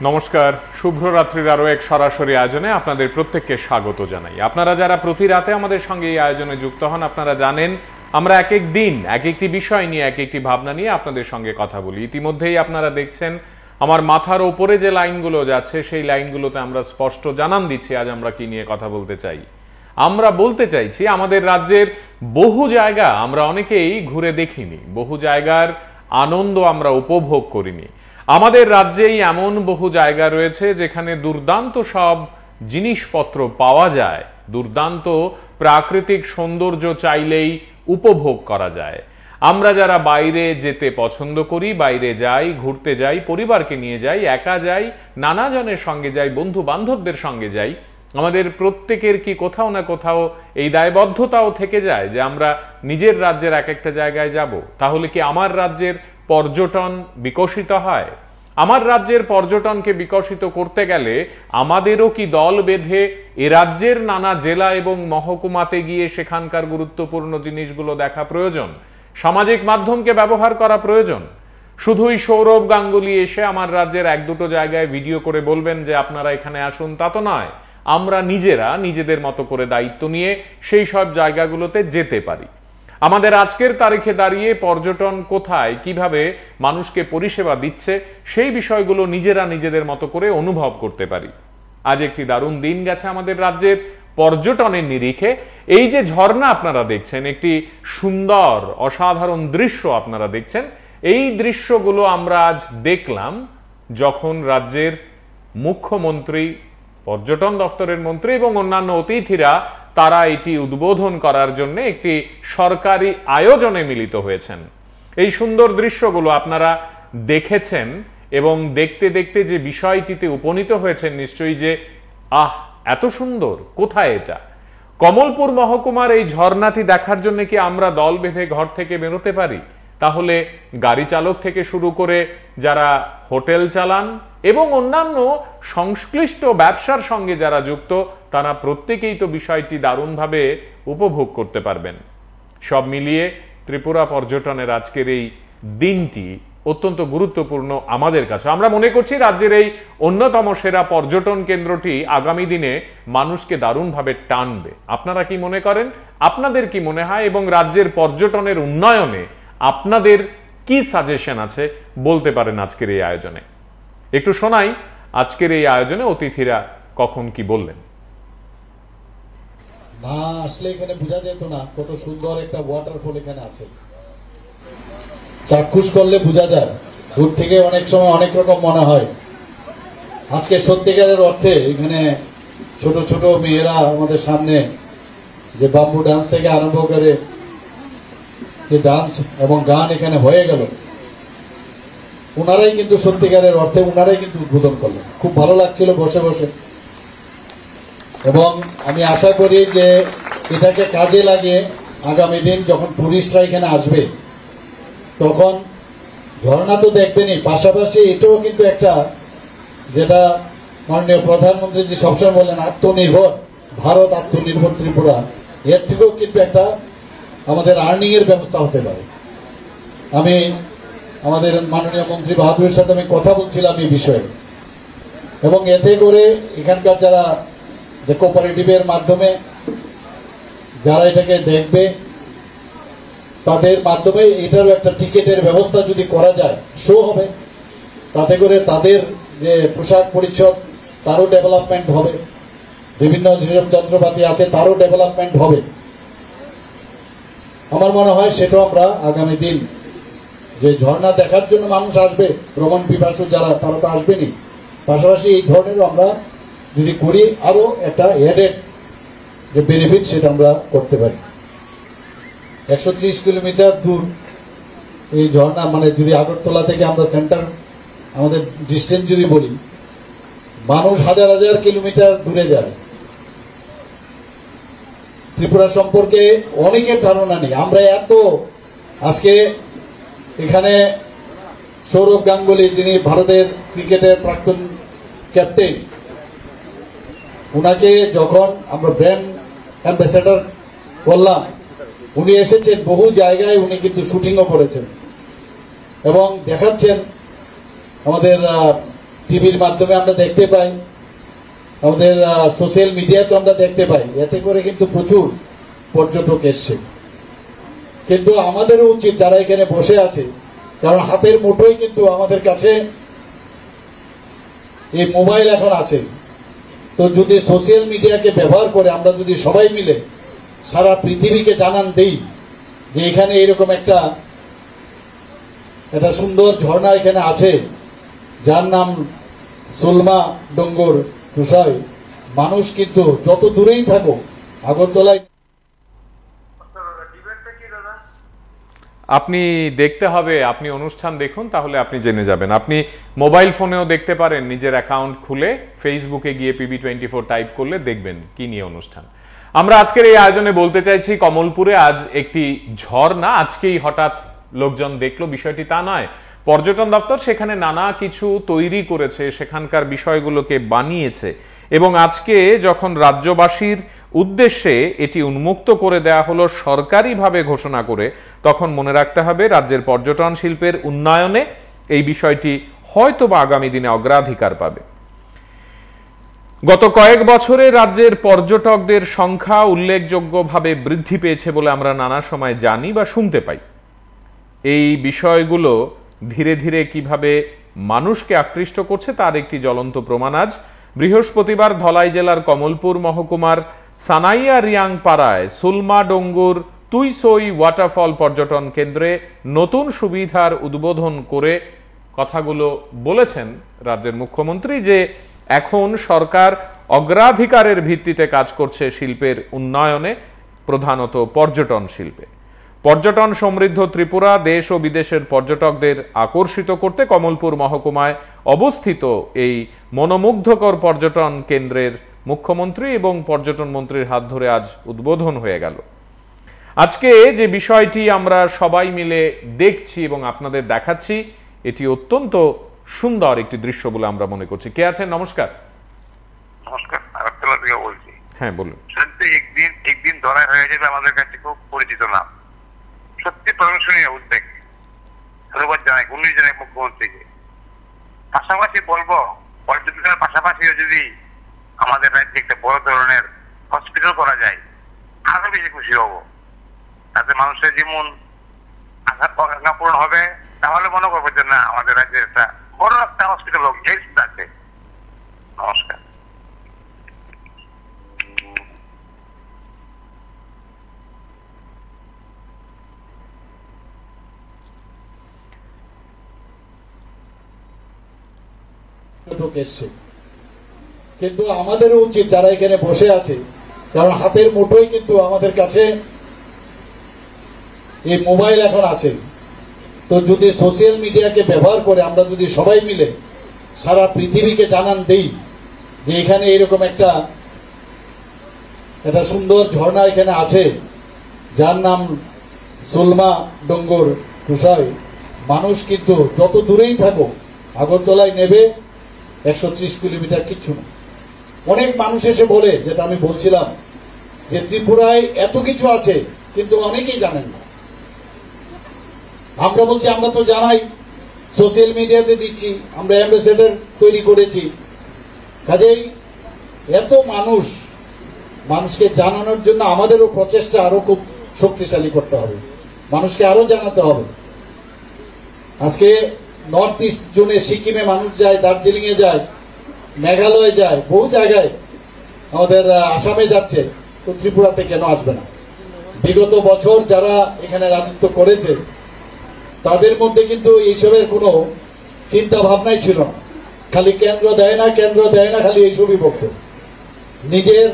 নমস্কার, শুভরাত্রির আরো এক সরাসরি আয়োজনে আপনাদের প্রত্যেককে স্বাগত জানাই। আপনারা যারা প্রতি রাতে আমাদের সঙ্গে এই আয়োজনে যুক্ত হন, আপনারা জানেন আমরা এক এক দিন এক একটি বিষয় নিয়ে এক একটি ভাবনা নিয়ে আপনাদের সঙ্গে কথা বলি। ইতিমধ্যেই আপনারা দেখছেন আমার মাথার ওপরে যে লাইনগুলো যাচ্ছে সেই লাইনগুলোতে আমরা স্পষ্ট জানান দিচ্ছি আজ আমরা কি নিয়ে কথা বলতে চাই। আমরা বলতে চাইছি আমাদের রাজ্যের বহু জায়গা আমরা অনেকেই ঘুরে দেখিনি, বহু জায়গার আনন্দ আমরা উপভোগ করিনি। আমাদের রাজ্যেই এমন বহু জায়গা রয়েছে যেখানে দুর্দান্ত সব জিনিসপত্র পাওয়া যায়, দুর্দান্ত প্রাকৃতিক সৌন্দর্য চাইলেই উপভোগ করা যায়। আমরা যারা বাইরে যেতে পছন্দ করি, বাইরে যাই, ঘুরতে যাই, পরিবারকে নিয়ে যাই, একা যাই, নানা জনের সঙ্গে যাই, বন্ধু বান্ধবদের সঙ্গে যাই, আমাদের প্রত্যেকের কি কোথাও না কোথাও এই দায়বদ্ধতাও থেকে যায় যে আমরা নিজের রাজ্যের এক একটা জায়গায় যাব। তাহলে কি আমার রাজ্যের পর্যটন বিকশিত হয়? আমার রাজ্যের পর্যটনকে বিকশিত করতে গেলে আমাদেরও কি দল বেঁধে এ রাজ্যের নানা জেলা এবং মহকুমাতে গিয়ে সেখানকার গুরুত্বপূর্ণ জিনিসগুলো দেখা প্রয়োজন? সামাজিক মাধ্যমকে ব্যবহার করা প্রয়োজন? শুধুই সৌরভ গাঙ্গুলি এসে আমার রাজ্যের এক দুটো জায়গায় ভিডিও করে বলবেন যে আপনারা এখানে আসুন, তা তো নয়। আমরা নিজেরা নিজেদের মতো করে দায়িত্ব নিয়ে সেই সব জায়গাগুলোতে যেতে পারি। আমাদের আজকের তারিখে দাঁড়িয়ে পর্যটন কোথায়, কিভাবে মানুষকে পরিষেবা দিচ্ছে, সেই বিষয়গুলো নিজেরা নিজেদের মতো করে অনুভব করতে পারি। আজ একটি দারুণ দিন গেছে আমাদের রাজ্যের পর্যটনের নিরিখে। এই যে ঝর্ণা আপনারা দেখছেন, একটি সুন্দর অসাধারণ দৃশ্য আপনারা দেখছেন, এই দৃশ্যগুলো আমরা আজ দেখলাম যখন রাজ্যের মুখ্যমন্ত্রী, পর্যটন দপ্তরের মন্ত্রী এবং অন্যান্য অতিথিরা তারা এটি উদ্বোধন করার জন্য একটি সরকারি আয়োজনে মিলিত হয়েছেন। এই সুন্দর দৃশ্যগুলো আপনারা দেখেছেন এবং দেখতে দেখতে যে বিষয়টিতে উপনীত হয়েছেন নিশ্চয়ই যে এত সুন্দর, কোথায় এটা? কমলপুর মহকুমার এই ঝর্ণাটি দেখার জন্য কি আমরা দল বেঁধে ঘর থেকে বেরোতে পারি? তাহলে গাড়ি চালক থেকে শুরু করে যারা হোটেল চালান এবং অন্যান্য সংশ্লিষ্ট ব্যবসার সঙ্গে যারা যুক্ত, তারা প্রত্যেকেই তো বিষয়টি দারুণভাবে উপভোগ করতে পারবেন। সব মিলিয়ে ত্রিপুরা পর্যটনের আজকের এই দিনটি অত্যন্ত গুরুত্বপূর্ণ আমাদের কাছে। আমরা মনে করছি রাজ্যের এই অন্যতম সেরা পর্যটন কেন্দ্রটি আগামী দিনে মানুষকে দারুণভাবে টানবে। আপনারা কি মনে করেন? আপনাদের কি মনে হয়? এবং রাজ্যের পর্যটনের উন্নয়নে আপনাদের কি সাজেশন আছে বলতে পারেন আজকের এই আয়োজনে। একটু শোনাই আজকের এই আয়োজনে অতিথিরা কখন কি বললেন। না আসলে এখানে বোঝা যেত না কত সুন্দর একটা ওয়াটারফল এখানে আছে। চাক্ষুষ করলে বোঝা যায়, দূর থেকে অনেক সময় অনেক রকম মনে হয়। আজকে সত্যিকারের অর্থে এখানে ছোট ছোট মেয়েরা আমাদের সামনে যে বাম্বু ডান্স থেকে আরম্ভ করে যে ডান্স এবং গান এখানে হয়ে গেল, ওনারাই কিন্তু সত্যিকারের অর্থে ওনারাই কিন্তু উদ্বোধন করলেন। খুব ভালো লাগছিল বসে বসে, এবং আমি আশা করি যে এটাকে কাজে লাগিয়ে আগামী দিন যখন টুরিস্টরা এখানে আসবে তখন ঝর্ণা তো দেখবেনই, পাশাপাশি এটাও কিন্তু একটা, যেটা মাননীয় প্রধানমন্ত্রী জি সবসময় বললেন, আত্মনির্ভর ভারত, আত্মনির্ভর ত্রিপুরা, এর থেকেও কিন্তু একটা আমাদের আর্নিং এর ব্যবস্থা হতে পারে। আমি আমাদের মাননীয় মন্ত্রী বাহাদুরের সাথে আমি কথা বলছিলাম এই বিষয়ে, এবং এতে করে এখানকার যারা যে কোঅপারেটিভের মাধ্যমে যারা এটাকে দেখবে, তাদের মাধ্যমে এটারও একটা টিকিটের ব্যবস্থা যদি করা যায়, শো হবে, তাতে করে তাদের যে পোশাক পরিচ্ছদ তারও ডেভেলপমেন্ট হবে, বিভিন্ন যেসব যন্ত্রপাতি আছে তারও ডেভেলপমেন্ট হবে। আমার মনে হয় সেটাও আমরা আগামী দিন যে ঝর্ণা দেখার জন্য মানুষ আসবে, ভ্রমণ পিপাসু যারা, তারা তো আসবেনই, পাশাপাশি এই ধরনেরও আমরা যদি করি আরো একটা এডেড যে বেনিফিট সেটা আমরা করতে পারি। 130 কিলোমিটার দূর এই ঝর্ণা, মানে যদি আগরতলা থেকে আমরা সেন্টার আমাদের ডিস্টেন্স যদি বলি, মানুষ হাজার হাজার কিলোমিটার দূরে যায়। ত্রিপুরা সম্পর্কে অনেকের ধারণা নেই। আমরা এত আজকে এখানে সৌরভ গাঙ্গুলি, যিনি ভারতের ক্রিকেটের প্রাক্তন ক্যাপ্টেন, উনাকে যখন আমরা ব্র্যান্ড অ্যাম্বাসেডর করলাম, উনি এসেছেন বহু জায়গায়, উনি কিন্তু শুটিংও করেছেন এবং দেখাচ্ছেন আমাদের টিভির মাধ্যমে আমরা দেখতে পাই, আমাদের সোশ্যাল মিডিয়াতে আমরা দেখতে পাই, এতে করে কিন্তু প্রচুর পর্যটক এসছে। কিন্তু আমাদেরও উচিত যারা এখানে বসে আছে, কারণ হাতের মুঠোয় কিন্তু আমাদের কাছে এই মোবাইল এখন আছে, তো যদি সোশ্যাল মিডিয়াকে ব্যবহার করে আমরা যদি সবাই মিলে সারা পৃথিবীকে জানান দেই যে এখানে এরকম একটা সুন্দর ঝর্ণা এখানে আছে যার নাম সুলমা ডোঙ্গর তুষার, মানুষ কিন্তু যত দূরেই থাকুক আগরতলায়। আপনি দেখতে হবে, আপনি অনুষ্ঠান দেখুন, তাহলে আপনি জেনে যাবেন। আপনি মোবাইল ফোনেও দেখতে পারেন, নিজের অ্যাকাউন্ট খুলে ফেসবুকে গিয়ে PB24 টাইপ করলে দেখবেন কি নিয়ে অনুষ্ঠান। আমরা আজকের এই আয়োজনে বলতে চাইছি, কমলপুরে আজ একটি ঝর্ণা আজকেই হঠাৎ লোকজন দেখলো বিষয়টি তা নয়। পর্যটন দপ্তর সেখানে নানা কিছু তৈরি করেছে, সেখানকার বিষয়গুলোকে বানিয়েছে, এবং আজকে যখন রাজ্যবাসীর উদ্দেশ্যে এটি উন্মুক্ত করে দেয়া হলো সরকারিভাবে ঘোষণা করে, তখন মনে রাখতে হবে রাজ্যের পর্যটন শিল্পের উন্নয়নে এই বিষয়টি হয়তোবা আগামী দিনে অগ্রাধিকার পাবে। গত কয়েক বছরে রাজ্যের পর্যটকদের সংখ্যা উল্লেখযোগ্যভাবে বৃদ্ধি পেয়েছে বলে আমরা নানা সময় জানি বা শুনতে পাই। এই বিষয়গুলো ধীরে ধীরে কিভাবে মানুষকে আকৃষ্ট করছে তার একটি জ্বলন্ত প্রমাণ আজ বৃহস্পতিবার ধলাই জেলার কমলপুর মহকুমার সানাইয়া রিয়াং পাড়ায় সুলমা ডোঙ্গুর তুইসই ওয়াটারফল পর্যটন কেন্দ্রে নতুন সুবিধার উদ্বোধন করে কথাগুলো বলেছেন রাজ্যের মুখ্যমন্ত্রী, যে এখন সরকার অগ্রাধিকারের ভিত্তিতে কাজ করছে শিল্পের উন্নয়নে, প্রধানত পর্যটন শিল্পে। পর্যটন সমৃদ্ধ ত্রিপুরা দেশ ও বিদেশের পর্যটকদের আকর্ষিত করতে কমলপুর মহকুমায় অবস্থিত এই মনোমুগ্ধকর পর্যটন কেন্দ্রের মুখ্যমন্ত্রী এবং পর্যটন মন্ত্রীর হাত ধরে আজ উদ্বোধন হয়ে গেল। আজকে যে বিষয়টি আমরা সবাই মিলে দেখছি এবং আপনাদের দেখাচ্ছি, এটি অত্যন্ত সুন্দর একটি দৃশ্য বলে আমরা মনে করছি। কে আছেন? নমস্কার। নমস্কার, আগরতলা থেকে বলছি। হ্যাঁ বলুন। সত্যি একদিন ধরা হয়ে যাবে আমাদের কাছে খুব পরিচিত নাম, সত্যি প্রশংসনীয় উদ্যোগ, ধন্যবাদ জানাই 19 জনের মুখ্যমন্ত্রীকে। পাশাপাশি বলবো, পর্যটনের পাশাপাশিও যদি আমাদের রাজ্যে একটা বড় ধরনের হসপিটাল করা যায় আরো বেশি খুশি হব। তাতে মানুষের যেমন আশা পূরণ হবে, তাহলে মনে করবো যে না, আমাদের রাজ্যে একটা বড় একটা হসপিটাল হোক, হেলথ আছে। নমস্কার। কিন্তু আমাদেরও উচিত যারা এখানে বসে আছে, কারণ হাতের মুঠোয় কিন্তু আমাদের কাছে এই মোবাইল এখন আছে, তো যদি সোশ্যাল মিডিয়াকে ব্যবহার করে আমরা যদি সবাই মিলে সারা পৃথিবীকে জানান দেই যে এখানে এরকম একটা সুন্দর ঝর্ণা এখানে আছে যার নাম সুলমা ডোঙ্গর তুষার, মানুষ কিন্তু যত দূরেই থাকুক আগরতলায় নেবে 130 কিলোমিটার কিচ্ছু না। অনেক মানুষ এসে বলে, যেটা আমি বলছিলাম, যে ত্রিপুরায় এত কিছু আছে কিন্তু অনেকেই জানেন না। আমরা বলছি আমরা তো জানাই, সোশ্যাল মিডিয়াতে দিচ্ছি, আমরা অ্যাম্বাসেডর তৈরি করেছি, কাজেই এত মানুষকে জানানোর জন্য আমাদেরও প্রচেষ্টা আরো খুব শক্তিশালী করতে হবে, মানুষকে আরো জানাতে হবে। আজকে নর্থ ইস্ট জোনে সিকিমে মানুষ যায়, দার্জিলিং এ যায়, মেঘালয়ে যায়, বহু জায়গায় আমাদের আসামে যাচ্ছে, তো ত্রিপুরাতে কেন আসবে না? বিগত বছর যারা এখানে রাজত্ব করেছে তাদের মধ্যে কিন্তু এইসবের কোনো চিন্তা ভাবনাই ছিল না, খালি কেন্দ্র দেয় না, খালি এইসবই বক্ত। নিজের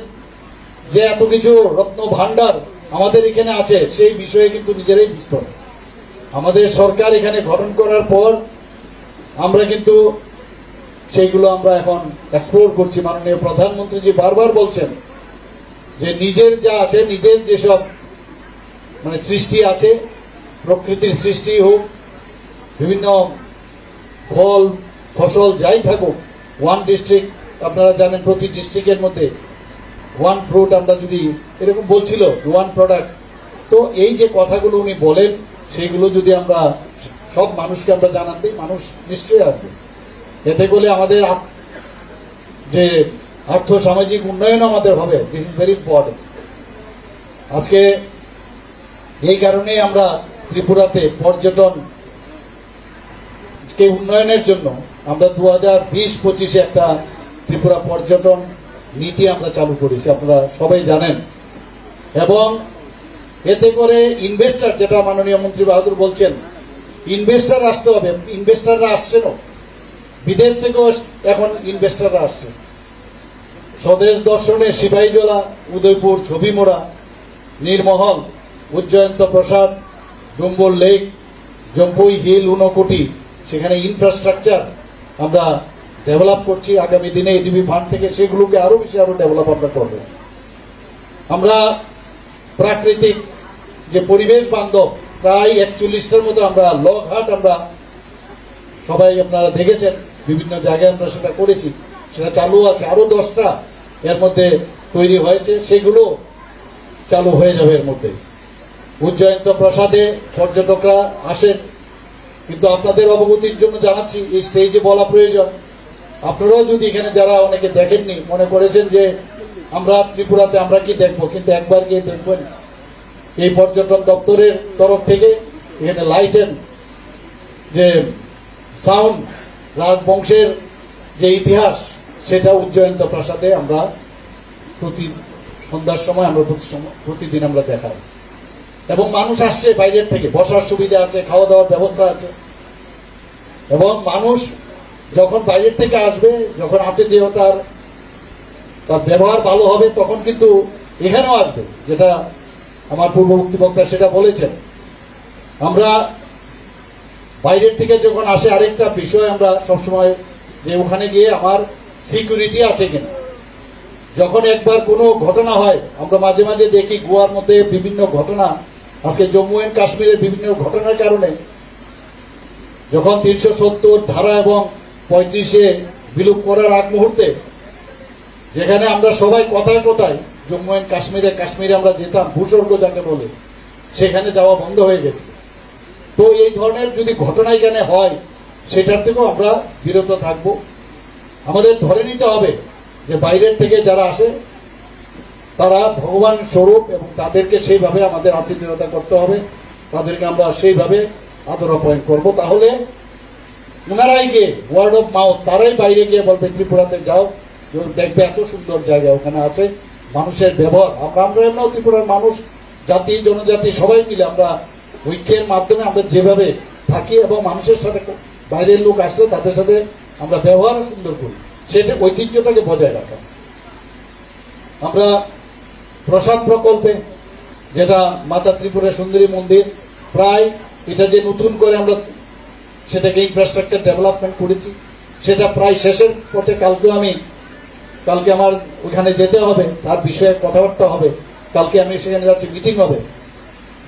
যে এত কিছু রত্ন ভান্ডার আমাদের এখানে আছে সেই বিষয়ে কিন্তু নিজেরাই বুঝতে হবে। আমাদের সরকার এখানে গঠন করার পর আমরা কিন্তু সেইগুলো আমরা এখন এক্সপ্লোর করছি। মাননীয় প্রধানমন্ত্রীজি বারবার বলছেন যে নিজের যা আছে, নিজের যেসব সৃষ্টি আছে, প্রকৃতির সৃষ্টি হোক, বিভিন্ন ফল ফসল যাই থাকুক, ওয়ান ডিস্ট্রিক্ট, আপনারা জানেন প্রতি ডিস্ট্রিক্টের মধ্যে ওয়ান ফ্রুট, আমরা যদি এরকম বলছিল ওয়ান প্রোডাক্ট, তো এই যে কথাগুলো উনি বলেন সেইগুলো যদি আমরা সব মানুষকে আমরা জানান দিই, মানুষ নিশ্চয়ই আসবে। এতে করে আমাদের যে আর্থ সামাজিক উন্নয়ন আমাদের হবে, দিস ইজ ভেরি ইম্পর্টেন্ট। আজকে এই কারণে আমরা ত্রিপুরাতে পর্যটন কে উন্নয়নের জন্য আমরা 2020-25 একটা ত্রিপুরা পর্যটন নীতি আমরা চালু করেছি, আপনারা সবাই জানেন। এবং এতে করে ইনভেস্টর, যেটা মাননীয় মন্ত্রী বাহাদুর বলছেন, ইনভেস্টর আসতে হবে। ইনভেস্টররা আসছেন, বিদেশ থেকেও এখন ইনভেস্টররা আসছে। স্বদেশ দর্শনে সিপাহীজলা, উদয়পুর, ছবিমোড়া, নীরমহল, উজ্জয়ন্ত প্রসাদ, ডুম্বর লেক, জম্পুই হিল, ঊনকোটি, সেখানে ইনফ্রাস্ট্রাকচার আমরা ডেভেলপ করছি। আগামী দিনে এডিবি ফান্ড থেকে সেগুলোকে আরো বেশি ডেভেলপ আমরা করব। আমরা প্রাকৃতিক যে পরিবেশ বান্ধব প্রায় 41টার মতো আমরা লগহাট আমরা সবাই আপনারা দেখেছেন, বিভিন্ন জায়গায় আমরা সেটা করেছি, সেটা চালু আছে। আরো 10টা এর মধ্যে তৈরি হয়েছে, সেগুলো চালু হয়ে যাবে এর মধ্যে। উজ্জয়ন্ত প্রসাদে পর্যটকরা আসেন, কিন্তু আপনাদের অবগতির জন্য জানাচ্ছি, এই স্টেজে বলা প্রয়োজন, আপনারাও যদি এখানে যারা অনেকে দেখেননি, মনে করেছেন যে আমরা ত্রিপুরাতে আমরা কি দেখবো, কিন্তু একবার গিয়ে দেখবেন এই পর্যটন দপ্তরের তরফ থেকে এখানে লাইট এন্ড যে সাউন্ড, রাজবংশের যে ইতিহাস, সেটা উজ্জয়ন্ত প্রাসাদে আমরা প্রতি সন্ধ্যার সময় আমরা প্রতিদিন আমরা দেখাই। এবং মানুষ আসছে বাইরের থেকে, বসার সুবিধা আছে, খাওয়া দাওয়ার ব্যবস্থা আছে। এবং মানুষ যখন বাইরের থেকে আসবে, যখন আতিথেয়তার তার ব্যবহার ভালো হবে, তখন কিন্তু এখানেও আসবে, যেটা আমার পূর্ববর্তী বক্তা সেটা বলেছেন। আমরা বাইরের থেকে যখন আসে, আরেকটা বিষয় আমরা সবসময় যে ওখানে গিয়ে আমার সিকিউরিটি আছে কিনা। যখন একবার কোনো ঘটনা হয়, আমরা মাঝে মাঝে দেখি গোয়ার মধ্যে বিভিন্ন ঘটনা, আজকে জম্মু এন্ড কাশ্মীরের বিভিন্ন ঘটনার কারণে যখন 370 ধারা এবং 35-এ বিলুপ করার আগ মুহূর্তে, যেখানে আমরা সবাই কথায় কথায় জম্মু এন্ড কাশ্মীরে আমরা যেতাম, ভূস্বর্গ যাকে বলে, সেখানে যাওয়া বন্ধ হয়ে গেছে। তো এই ধরনের যদি ঘটনা এখানে হয়, সেটার থেকেও আমরা বিরত থাকব। আমাদের ধরে নিতে হবে যে বাইরের থেকে যারা আসে তারা ভগবান স্বরূপ, এবং তাদেরকে সেইভাবে আমাদের আতিথেয়তা করতে হবে, তাদেরকে আমরা সেইভাবে আদর আপ্যায়ন করবো। তাহলে ওনারাই গিয়ে ওয়ার্ড অফ মাউথ, তারাই বাইরে গিয়ে বলবে ত্রিপুরাতে যাও, দেখবে এত সুন্দর জায়গা ওখানে আছে। মানুষের ব্যবহার, আমরা এমন ত্রিপুরার মানুষ, জাতি জনজাতি সবাই মিলে আমরা ঐক্যের মাধ্যমে আমরা যেভাবে থাকি, এবং মানুষের সাথে বাইরের লোক আসলে তাদের সাথে আমরা ব্যবহারও সুন্দর করি, সেটা ঐতিহ্যটাকে বজায় রাখা। আমরা প্রসাদ প্রকল্পে, যেটা মাতা ত্রিপুরা সুন্দরী মন্দির, প্রায় এটা যে নতুন করে আমরা সেটাকে ইনফ্রাস্ট্রাকচার ডেভেলপমেন্ট করেছি, সেটা প্রায় শেষের পথে। কালকে আমার ওখানে যেতে হবে, তার বিষয়ে কথাবার্তা হবে। কালকে আমি সেখানে যাচ্ছি, মিটিং হবে।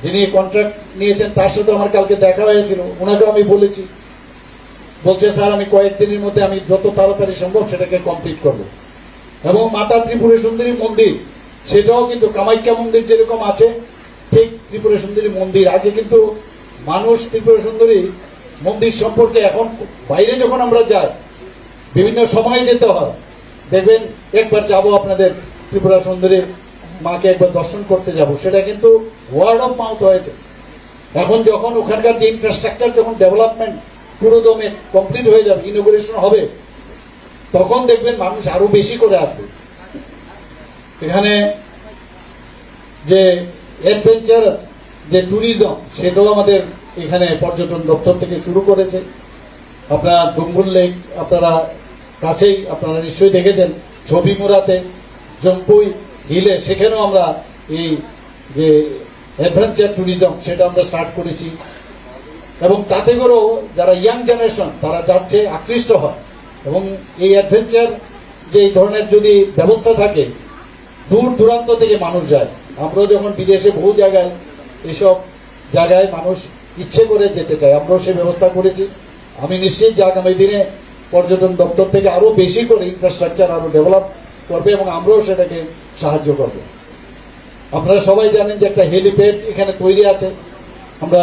যিনি কন্ট্রাক্ট নিয়েছেন তার সাথে আমার কালকে দেখা হয়েছিল, ওনাকেও আমি বলেছি, বলছে স্যার আমি কয়েকদিনের মধ্যে আমি যত তাড়াতাড়ি সম্ভব সেটাকে কমপ্লিট করব। এবং মাতা ত্রিপুরা সুন্দরী মন্দির, সেটাও কিন্তু কামাখ্যা মন্দির যেরকম আছে, ঠিক ত্রিপুরা সুন্দরী মন্দির। আগে কিন্তু মানুষ ত্রিপুরা সুন্দরী মন্দির সম্পর্কে, এখন বাইরে যখন আমরা যাই, বিভিন্ন সময় যেতে হয়, দেখবেন একবার যাব আপনাদের ত্রিপুরা সুন্দরী মাকে একবার দর্শন করতে যাব, সেটা কিন্তু ওয়ার্ড অফ মাউথ হয়েছে। এখন যখন ওখানকার যে ইনফ্রাস্ট্রাকচার যখন ডেভেলপমেন্ট পুরো দমে কমপ্লিট হয়ে যাবে, ইনোগ্রেশন হবে, তখন দেখবেন মানুষ আরো বেশি করে আসবে। এখানে যে অ্যাডভেঞ্চার যে ট্যুরিজম, সেটাও আমাদের এখানে পর্যটন দপ্তর থেকে শুরু করেছে। আপনার ডুম্বুর লেক আপনারা কাছেই, আপনারা নিশ্চয়ই দেখেছেন, ছবিমুড়াতে, জম্পুই হিলে, সেখানেও আমরা এই যে অ্যাডভেঞ্চার ট্যুরিজম সেটা আমরা স্টার্ট করেছি। এবং তাতে করেও যারা ইয়াং জেনারেশন তারা যাচ্ছে, আকৃষ্ট হয়। এবং এই অ্যাডভেঞ্চার যে এই ধরনের যদি ব্যবস্থা থাকে, দূর দূরান্ত থেকে মানুষ যায়। আমরাও যখন বিদেশে বহু জায়গায়, এসব জায়গায় মানুষ ইচ্ছে করে যেতে চায়, আমরাও সেই ব্যবস্থা করেছি। আমি নিশ্চিত যে আগামী দিনে পর্যটন দপ্তর থেকে আরো বেশি করে ইনফ্রাস্ট্রাকচার আরো ডেভেলপ করবে, এবং আমরাও সেটাকে সাহায্য করব। আপনারা সবাই জানেন যে একটা হেলিপ্যাড এখানে তৈরি আছে আমরা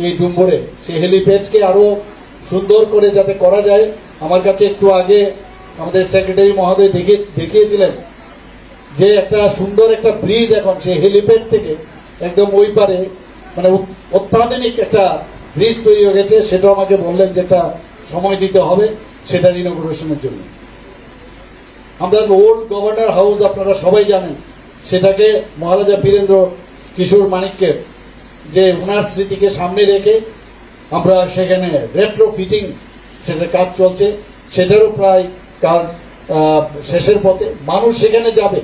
এই ডুম্বরে, সেই হেলিপ্যাডকে আরো সুন্দর করে যাতে করা যায়, আমার কাছে একটু আগে আমাদের সেক্রেটারি মহোদয় দেখিয়েছিলেন যে একটা সুন্দর একটা ব্রিজ এখন সেই হেলিপ্যাড থেকে একদম ওই পারে মানে অত্যাধুনিক একটা ব্রিজ তৈরি হয়ে গেছে। সেটাও আমাকে বললেন যে একটা সময় দিতে হবে সেটার ইনগুরেশনের জন্য। আমরা ওল্ড গভর্নর হাউস আপনারা সবাই জানেন, সেটাকে মহারাজা বীরেন্দ্র কিশোর মানিক্যের যে ওনার স্মৃতিকে সামনে রেখে আমরা সেখানে রেট্রো ফিটিং সেটার কাজ চলছে, সেটারও প্রায় কাজ শেষের পথে। মানুষ সেখানে যাবে,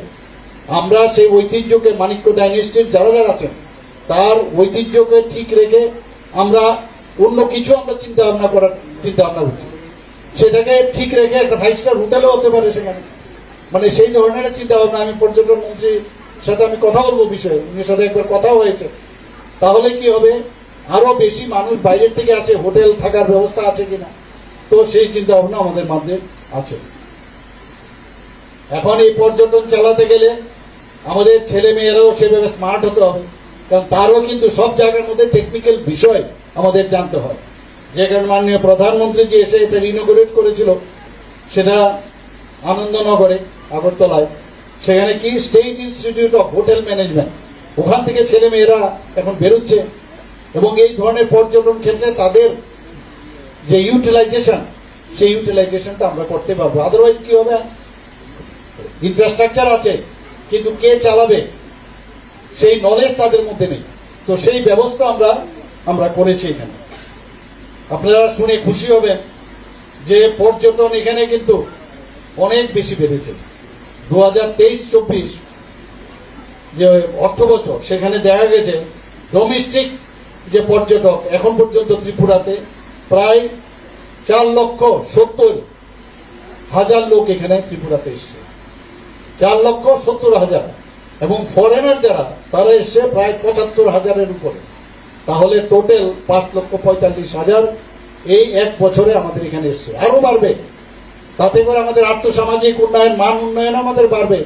আমরা সেই ঐতিহ্যকে মানিক্য ডাইনেস্টির যারা যারা আছেন তার ঐতিহ্যকে ঠিক রেখে আমরা অন্য কিছু আমরা চিন্তা ভাবনা করছি, সেটাকে ঠিক রেখে একটা 5 স্টার হোটেলও হতে পারে সেখানে, মানে সেই ধরনের চিন্তা ভাবনা। আমি পর্যটন মন্ত্রীর সাথে আমি কথা বলবো বিষয়ে, উনির সাথে একবার কথা হয়েছে। তাহলে কি হবে, আরো বেশি মানুষ বাইরের থেকে আছে, হোটেল থাকার ব্যবস্থা আছে কিনা, তো সেই চিন্তা ভাবনা আমাদের মধ্যে আছে। এখন এই পর্যটন চালাতে গেলে আমাদের ছেলে মেয়েরাও সেভাবে স্মার্ট হতে হবে, কারণ তারও কিন্তু সব জায়গার মধ্যে টেকনিক্যাল বিষয় আমাদের জানতে হয়। যে কারণে মাননীয় প্রধানমন্ত্রী যে এসে এটা ইনগুরেট করেছিল, সেটা আনন্দনগরে আগরতলায়, সেখানে কি state institute of hotel management, ওখান থেকে ছেলে মেয়েরা এখন বেরোচ্ছে এবং এই ধরনের পর্যটন ক্ষেত্রে তাদের যে ইউটিলাইজেশন, সেই ইউটিলাইজেশনটা আমরা করতে পারবো। আদারওয়াইজ কি হবে, ইনফ্রাস্ট্রাকচার আছে কিন্তু কে চালাবে সেই নলেজ তাদের মধ্যে নেই। তো সেই ব্যবস্থা আমরা করেছি এখানে। আপনারা শুনে খুশি হবেন যে পর্যটন এখানে কিন্তু অনেক বেশি বেড়েছে। 2023-24 যে অর্থ বছর, সেখানে দেখা গেছে ডোমেস্টিক যে পর্যটক এখন পর্যন্ত ত্রিপুরাতে প্রায় 4,70,000 লোক এখানে ত্রিপুরাতে এসছে, 4,70,000, এবং ফরেনার যারা তারা এসছে প্রায় 75,000-এর উপরে। তাহলে টোটাল 5,45,000 এই এক বছরে আমাদের এখানে এসছে, আরো বাড়বে। তাতে করে আমাদের আর্থসামাজিক উন্নয়ন, মান উন্নয়ন আমাদের বাড়বে।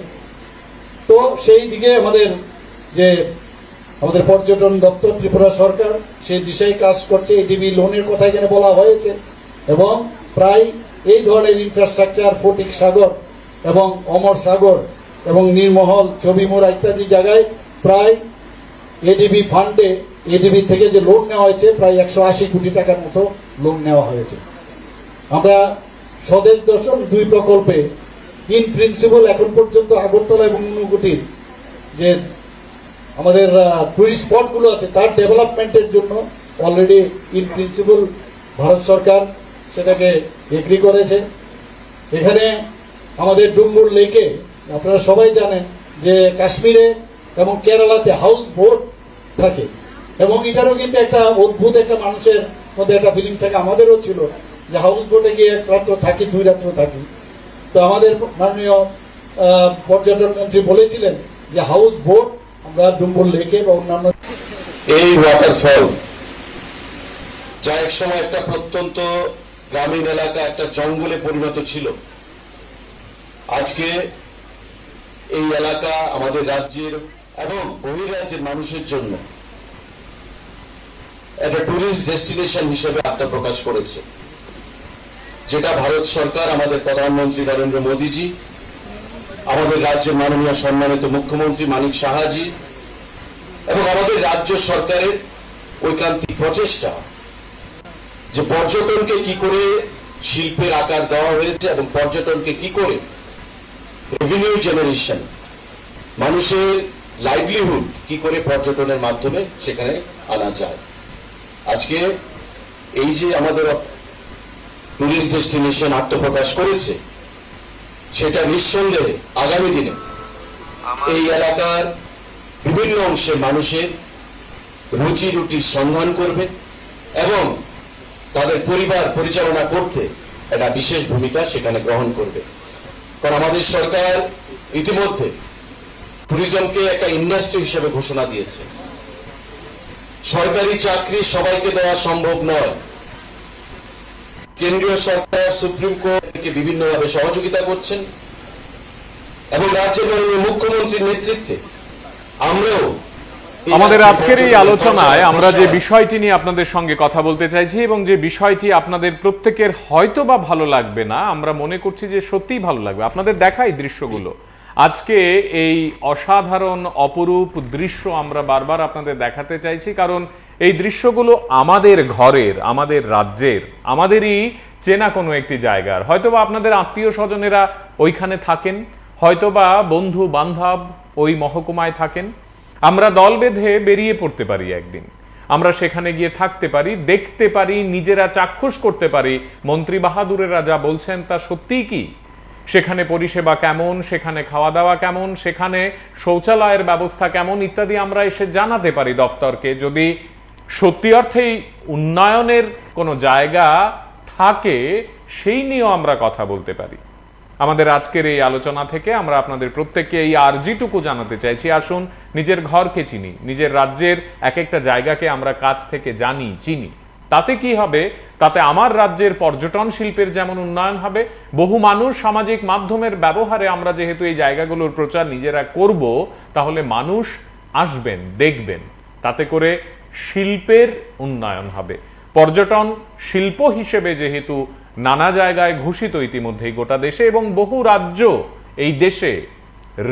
তো সেই দিকে আমাদের পর্যটন দপ্তর ত্রিপুরা সরকার সেই দিশায় কাজ করছে। এডিবি লোনের কথা এখানে বলা হয়েছে এবং প্রায় এই ধরনের ইনফ্রাস্ট্রাকচার ফটিক সাগর এবং অমর সাগর এবং নীরমহল, ছবিমোড়া ইত্যাদি জায়গায় প্রায় এডিবি ফান্ডে, এডিবি থেকে যে লোন নেওয়া হয়েছে প্রায় 180 কোটি টাকার মতো লোন নেওয়া হয়েছে। আমরা স্বদেশ দর্শন 2 প্রকল্পে ইন প্রিন্সিপাল এখন পর্যন্ত আগরতলা এবং ঊনকোটির যে আমাদের টুরিস্ট স্পটগুলো আছে তার ডেভেলপমেন্টের জন্য অলরেডি ইন প্রিন্সিপাল ভারত সরকার সেটাকে এগ্রি করেছে। এখানে আমাদের ডুম্বুর লেকে আপনারা সবাই জানেন যে কাশ্মীরে এবং কেরালাতে হাউস বোট থাকে, এবং এটারও কিন্তু একটা অদ্ভুত একটা মানুষের মধ্যে একটা ফিলিংস থাকে, আমাদেরও ছিল যে হাউস বোটে গিয়ে 1 রাত্র থাকি, 2 রাত্র থাকি। তো আমাদের মাননীয় পর্যটন মন্ত্রী বলেছিলেন যে হাউস বোট আমরা ডুম্বুর লেকে বা অন্যান্য এই ওয়াটারফল যা এক সময় একটা প্রত্যন্ত গ্রামীণ এলাকা, একটা জঙ্গলে পরিণত ছিল, আজকে এই এলাকা আমাদের রাজ্যের এবং বহির্রাজ্যের মানুষের জন্য একটা টুরিস্ট ডেস্টিনেশন হিসেবে আত্মপ্রকাশ করেছে, যেটা ভারত সরকার, আমাদের প্রধানমন্ত্রী নরেন্দ্র মোদীজি, আমাদের রাজ্যের মাননীয় সম্মানিত মুখ্যমন্ত্রী মানিক সাহাজি এবং আমাদের রাজ্য সরকারের ঐকান্তিক প্রচেষ্টা যে পর্যটনকে কি করে শিল্পের আকার দেওয়া হয়েছে এবং পর্যটনকে কি করে রেভিনিউ জেনারেশন, মানুষের লাইভলিহুড কি করে পর্যটনের মাধ্যমে সেখানে আনা যায়। আজকে এই যে আমাদের টুরিস্ট ডেস্টিনেশন আত্মপ্রকাশ করেছে, সেটা নিঃসন্দেহে আগামী দিনে এই এলাকার বিভিন্ন অংশের মানুষের রুচি রুটির সন্ধান করবে এবং তাদের পরিবার পরিচালনা করতে একটা বিশেষ ভূমিকা সেখানে গ্রহণ করবে। কারণ আমাদের সরকার ইতিমধ্যে ট্যুরিজমকে একটা ইন্ডাস্ট্রি হিসেবে ঘোষণা দিয়েছে। সরকারি চাকরি সবাইকে দেওয়া সম্ভব নয়। কেন্দ্রীয় সরকার সুপ্রিম কোর্টকে বিভিন্নভাবে সহযোগিতা করছেন এবং রাজ্যের মাননীয় মুখ্যমন্ত্রীর নেতৃত্বে আমরাও আমাদের আজকের এই আলোচনায় আমরা যে বিষয়টি নিয়ে আপনাদের সঙ্গে কথা বলতে চাইছি এবং যে বিষয়টি আপনাদের প্রত্যেকের হয়তো বা ভালো লাগবে না, আমরা মনে করছি যে সত্যিই ভালো লাগবে। আপনাদের দেখা এই দৃশ্যগুলো, আজকে এই অসাধারণ অপরূপ দৃশ্য আমরা বারবার আপনাদের দেখাতে চাইছি, কারণ এই দৃশ্যগুলো আমাদের ঘরের, আমাদের রাজ্যের, আমাদেরই চেনা কোনো একটি জায়গার। হয়তোবা আপনাদের আত্মীয় স্বজনেরা ওইখানে থাকেন, হয়তোবা বন্ধু বান্ধব ওই মহকুমায় থাকেন। আমরা দল বেঁধে বেরিয়ে পড়তে পারি একদিন, আমরা সেখানে গিয়ে থাকতে পারি, দেখতে পারি, নিজেরা চাক্ষুষ করতে পারি মন্ত্রী বাহাদুরেরা যা বলছেন তা সত্যিই কি, সেখানে পরিষেবা কেমন, সেখানে খাওয়া দাওয়া কেমন, সেখানে শৌচালয়ের ব্যবস্থা কেমন ইত্যাদি আমরা এসে জানাতে পারি দফতরকে। যদি সত্যি অর্থেই উন্নয়নের কোনো জায়গা থাকে সেই নিয়েও আমরা কথা বলতে পারি। আমাদের আজকের এই আলোচনা থেকে আমরা আপনাদের প্রত্যেককে এই আর্জিটুকু জানাতে চাইছি, আসুন নিজের ঘরকে চিনি, নিজের রাজ্যের এক একটা জায়গাকে আমরা কাছ থেকে জানি, চিনি। তাতে কি হবে? তাতে আমার রাজ্যের পর্যটন শিল্পের যেমন উন্নয়ন হবে, বহু মানুষ সামাজিক মাধ্যমের ব্যবহারে আমরা যেহেতু এই জায়গাগুলোর প্রচার নিজেরা করব, তাহলে মানুষ আসবেন, দেখবেন, তাতে করে শিল্পের উন্নয়ন হবে। পর্যটন শিল্প হিসেবে যেহেতু নানা জায়গায় ঘোষিত ইতিমধ্যেই গোটা দেশে, এবং বহু রাজ্য এই দেশে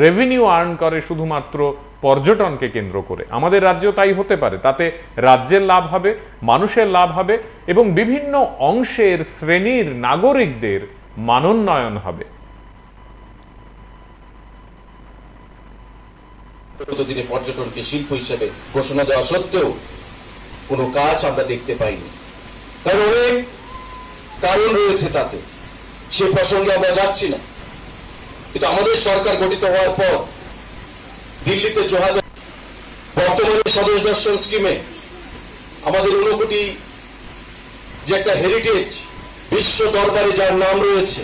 রেভিনিউ আর্ন করে শুধুমাত্র পর্যটনকে কেন্দ্র করে, আমাদের রাজ্য তাই হতে পারে। তাতে রাজ্যের লাভ হবে, মানুষের লাভ হবে এবং বিভিন্ন অংশের শ্রেণীর নাগরিকদের মানোন্নয়ন হবে। দিনে পর্যটনকে শিল্প হিসেবে ঘোষণা দেওয়া সত্ত্বেও কোনো কাজ আমরা দেখতে পাইনি, কারণ অনেক কারণ রয়েছে তাতে, সে প্রসঙ্গে আমরা যাচ্ছি না। কিন্তু আমাদের সরকার গঠিত হওয়ার পর দিল্লিতে বর্তমানে স্বদেশ দর্শন স্কিমে আমাদের 59 কোটি যে একটা হেরিটেজ বিশ্ব দরবারে যার নাম রয়েছে,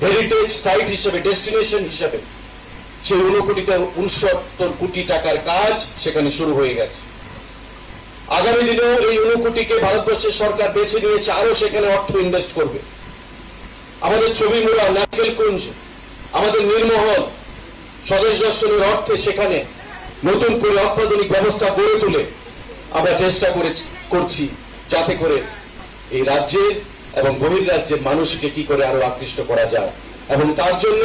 হেরিটেজ সাইট হিসেবে, ডেস্টিনেশন হিসেবে, সেই 69 কোটি টাকার কাজ সেখানে শুরু হয়ে গেছে। আগামী দিনেও এই 59 কোটিকে ভারতবর্ষের সরকার বেছে নিয়েছে, আরো সেখানে অর্থ ইনভেস্ট করবে। আমাদের ছবিমুড়া নারকেল কুঞ্জ, আমাদের নির্মহল, স্বদেশ দর্শনের অর্থে সেখানে নতুন করে অত্যাধুনিক ব্যবস্থা গড়ে তুলে আমরা চেষ্টা করছি যাতে করে এই রাজ্যের এবং বহির্রাজ্যের মানুষকে কি করে আরো আকৃষ্ট করা যায়। এবং তার জন্য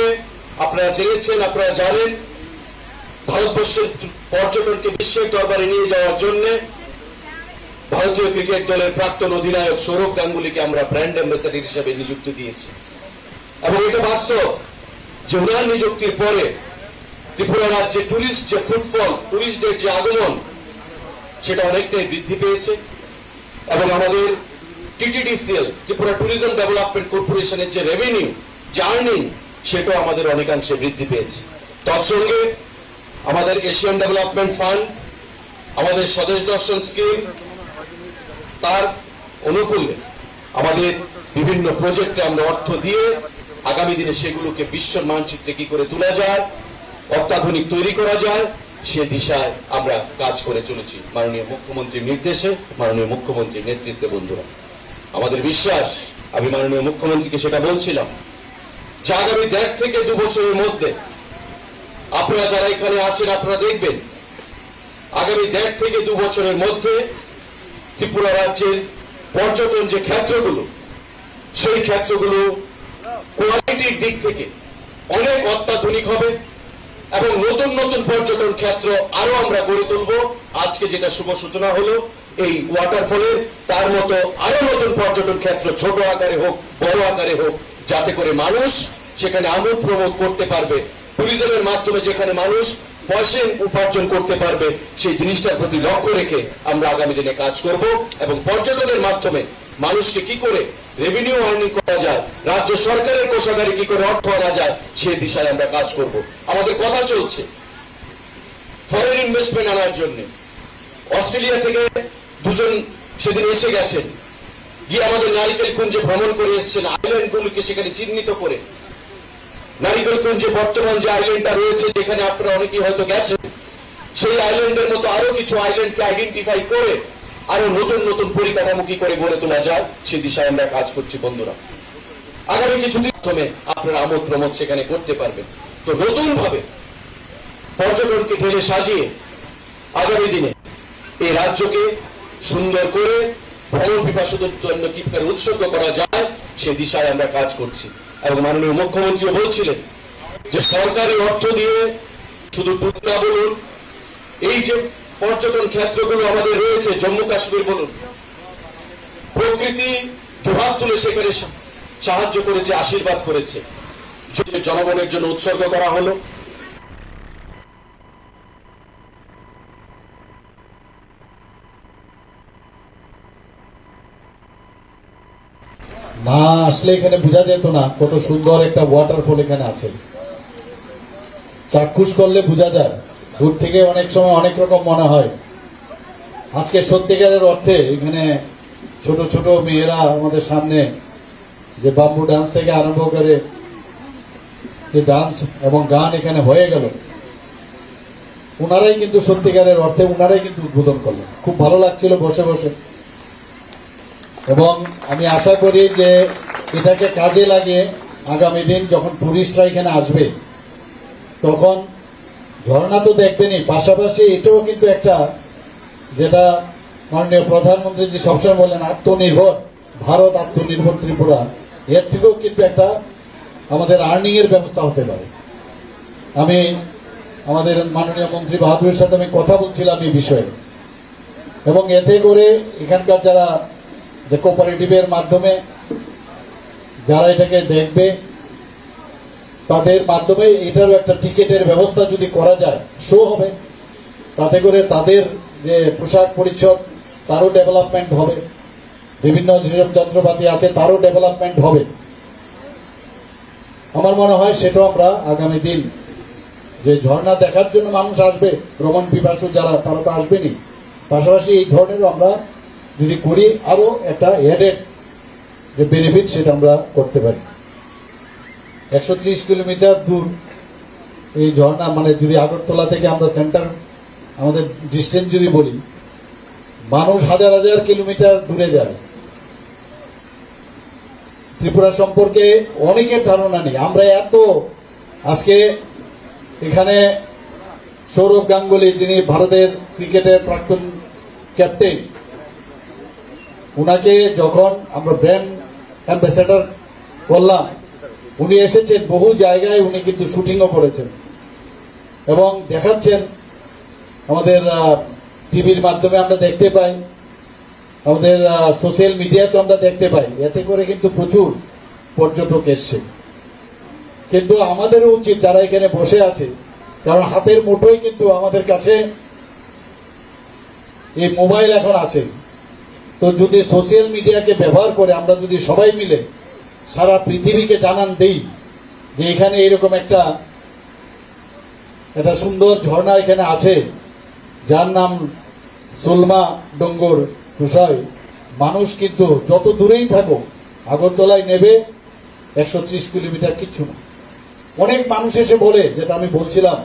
আপনারা জেনেছেন, আপনারা জানেন, ভারতবর্ষের পর্যটনকে বিশ্বের দরবারে নিয়ে যাওয়ার জন্য ভারতীয় ক্রিকেট দলের প্রাক্তন অধিনায়ক সৌরভ গাঙ্গুলিকে আমরা ব্র্যান্ড অ্যাম্বাসেডর হিসেবে নিযুক্তি দিয়েছি। এবং এটা বাস্তব যে ওনার নিযুক্তির পরে ত্রিপুরা রাজ্যে টুরিস্ট যে ফুটফল, টুরিস্টদের যে আগমন, সেটা অনেকটাই বৃদ্ধি পেয়েছে। এবং আমাদের টিটিডিসিএল, ত্রিপুরা ট্যুরিজম ডেভেলপমেন্ট কর্পোরেশনের যে রেভিনিউ, যে আর্নিং, সেটাও আমাদের অনেকাংশে বৃদ্ধি পেয়েছে। তৎসঙ্গে আমাদের এশিয়ান ডেভেলপমেন্ট ফান্ড, আমাদের স্বদেশ দর্শন স্কিম, তার অনুকূলে আমাদের বিভিন্ন প্রজেক্টে আমরা অর্থ দিয়ে আগামী দিনে সেগুলোকে বিশ্বের মানচিত্রে কি করে তোলা যায়, অত্যাধুনিক তৈরি করা যায়, সে দিশায় আমরা কাজ করে চলেছি মাননীয় মুখ্যমন্ত্রীর নির্দেশে, মাননীয় মুখ্যমন্ত্রীর নেতৃত্বে। বন্ধুরা, আমাদের বিশ্বাস, আমি মাননীয় মুখ্যমন্ত্রীকে সেটা বলছিলাম, যে আগামী 1.5 থেকে 2 বছরের মধ্যে আপনারা যারা এখানে আছেন, আপনারা দেখবেন আগামী 1.5 থেকে 2 বছরের মধ্যে ত্রিপুরা রাজ্যের পর্যটন যে ক্ষেত্রগুলো, সেই ক্ষেত্রগুলো কোয়ালিটির দিক থেকে অনেক অত্যাধুনিক হবে এবং নতুন নতুন পর্যটন ক্ষেত্র আরো আমরা গড়ে তুলব। আজকে যেটা শুভ সূচনা হলো এই ওয়াটারফলের, তার মতো আরো নতুন পর্যটন ক্ষেত্র ছোট আকারে হোক, বড় আকারে হোক, যাতে করে মানুষ সেখানে আমোদ প্রমোদ করতে পারবে, ট্যুরিজমের মাধ্যমে যেখানে মানুষ পয়সা উপার্জন করতে পারবে, সেই জিনিসটার প্রতি লক্ষ্য রেখে আমরা আগামী দিনে কাজ করব। এবং পর্যটনের মাধ্যমে মানুষকে কি করে রেভিনিউ আর্নিং করা যায়, রাজ্য সরকারের কোষাগারে কি করে অর্থ আনা যায়, সেই দিশায় আমরা কাজ করব। আমাদের কথা চলছে ফরেন ইনভেস্টমেন্ট আনার জন্য। অস্ট্রেলিয়া থেকে 2 জন সেদিন এসে গেছেন, গিয়ে আমাদের নারিকেল কুঞ্জে ভ্রমণ করে এসেছেন, আইল্যান্ডগুলোকে সেখানে চিহ্নিত করে। নারিকেল কুঞ্জে বর্তমান যে আইল্যান্ডটা রয়েছে, যেখানে আপনারা অনেকেই হয়তো গেছেন, সেই আইল্যান্ডের মতো আরো কিছু আইল্যান্ডকে আইডেন্টিফাই করে আরো নতুন নতুন পরিকাঠামো কি করে গড়ে তোলা যায়, সে দিশায় আমরা কাজ করছি। বন্ধুরা, আগামী কিছুদিন মাধ্যমে আপনারা আমোদ প্রমোদ সেখানে করতে পারবেন। তো নতুন ভাবে পর্যটনকে ঢেলে সাজিয়ে আগামী দিনে এই রাজ্যকে সুন্দর করে ভ্রমণ পিপাসুদের জন্য কি করে উৎসর্গ করা যায় সে দিশায় আমরা কাজ করছি। এবং মাননীয় মুখ্যমন্ত্রীও বলছিলেন যে সরকারি অর্থ দিয়ে শুধু টুকরা বলুন, এই যে পর্যটন ক্ষেত্রগুলো আমাদের রয়েছে, জম্মু কাশ্মীর বলুন, প্রকৃতি দুহাত তুলে সেখানে সাহায্য করেছে, আশীর্বাদ করেছে, জনগণের জন্য উৎসর্গ করা হলো। না আসলে এখানে বোঝা যেত না কত সুন্দর একটা ওয়াটারফল এখানে আছে। চাক্ষুষ করলে বোঝা যায়, দূর থেকে অনেক সময় অনেক রকম মনে হয়। আজকে সত্যিকারের অর্থে এখানে ছোট ছোট মেয়েরা আমাদের সামনে যে বাম্বু ডান্স থেকে আরম্ভ করে যে ডান্স এবং গান এখানে হয়ে গেল, ওনারাই কিন্তু সত্যিকারের অর্থে ওনারাই কিন্তু উদ্বোধন করলেন। খুব ভালো লাগছিল বসে বসে। এবং আমি আশা করি যে এটাকে কাজে লাগিয়ে আগামী দিন যখন টুরিস্টরা এখানে আসবে তখন ঝর্ণা তো দেখবেনই, পাশাপাশি এটাও কিন্তু একটা, যেটা মাননীয় প্রধানমন্ত্রী জি সবসময় বললেন, আত্মনির্ভর ভারত, আত্মনির্ভর ত্রিপুরা, এর থেকেও কিন্তু একটা আমাদের আর্নিং এর ব্যবস্থা হতে পারে। আমি আমাদের মাননীয় মন্ত্রী বাহাদুরের সাথে আমি কথা বলছিলাম এই বিষয়ে, এবং এতে করে এখানকার যারা যে কোঅপারেটিভের মাধ্যমে যারা এটাকে দেখবে তাদের মাধ্যমে এটারও একটা টিকিটের ব্যবস্থা যদি করা যায়, শো হবে, তাতে করে তাদের যে পোশাক পরিচ্ছদ তারও ডেভেলপমেন্ট হবে, বিভিন্ন যেসব যন্ত্রপাতি আছে তারও ডেভেলপমেন্ট হবে। আমার মনে হয় সেটাও আমরা আগামী দিন যে ঝর্ণা দেখার জন্য মানুষ আসবে, ভ্রমণ পিপাসু যারা, তারা তো আসবেনি, পাশাপাশি এই ধরনেরও আমরা যদি করি আরো একটা এডেড যে বেনিফিট সেটা আমরা করতে পারি। 130 কিলোমিটার দূর এই ঝর্ণা, মানে যদি আগরতলা থেকে আমরা সেন্টার আমাদের ডিস্টেন্স যদি বলি, মানুষ হাজার হাজার কিলোমিটার দূরে যায়। ত্রিপুরা সম্পর্কে অনেকের ধারণা নেই। আমরা এত আজকে এখানে সৌরভ গাঙ্গুলি, যিনি ভারতের ক্রিকেটের প্রাক্তন ক্যাপ্টেন, উনাকে যখন আমরা ব্র্যান্ড অ্যাম্বাসেডর করলাম, উনি এসেছেন বহু জায়গায়, উনি কিন্তু শুটিংও করেছেন এবং দেখাচ্ছেন। আমাদের টিভির মাধ্যমে আমরা দেখতে পাই, আমাদের সোশ্যাল মিডিয়াতে আমরা দেখতে পাই, এতে করে কিন্তু প্রচুর পর্যটক এসছে। কিন্তু আমাদেরও উচিত যারা এখানে বসে আছে, কারণ হাতের মুঠোয় কিন্তু আমাদের কাছে এই মোবাইল এখন আছে, তো যদি সোশ্যাল মিডিয়াকে ব্যবহার করে আমরা যদি সবাই মিলে সারা পৃথিবীকে জানান দেই যে এখানে এরকম একটা সুন্দর ঝর্ণা এখানে আছে যার নাম সুলমা ডোঙ্গর তুষায়, মানুষ কিন্তু যত দূরেই থাকুক আগরতলায় নেবে 130 কিলোমিটার কিচ্ছু না। অনেক মানুষ এসে বলে, যেটা আমি বলছিলাম,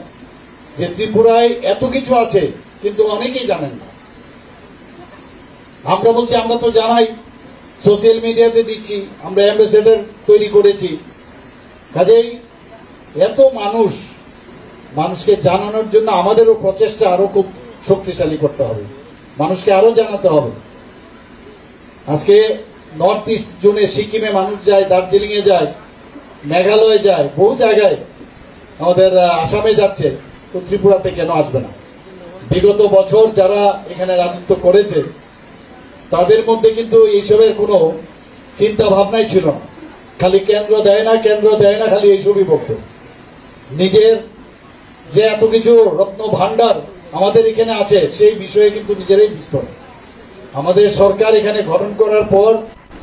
যে ত্রিপুরায় এত কিছু আছে কিন্তু অনেকেই জানেন না। আমরা বলছি আমরা তো জানাই, সোশ্যাল মিডিয়াতে দিচ্ছি, আমরা অ্যাম্বাসেডর তৈরি করেছি, কাজেই এত মানুষকে জানানোর জন্য আমাদেরও প্রচেষ্টা আরো খুব শক্তিশালী করতে হবে, মানুষকে আরো জানাতে হবে। আজকে নর্থ ইস্ট জোনে সিকিমে মানুষ যায়, দার্জিলিং এ যায়, মেঘালয়ে যায়, বহু জায়গায় আমাদের আসামে যাচ্ছে, তো ত্রিপুরাতে কেন আসবে না? বিগত বছর যারা এখানে রাজত্ব করেছে তাদের মধ্যে কিন্তু এইসবের কোনো চিন্তা ভাবনাই ছিল না। খালি কেন্দ্র দেয় না, খালি এইসবই বলতো। নিজের যে এত কিছু রত্ন ভান্ডার আমাদের এখানে আছে সেই বিষয়ে কিন্তু নিজেরাই বুঝত না। আমাদের সরকার এখানে গঠন করার পর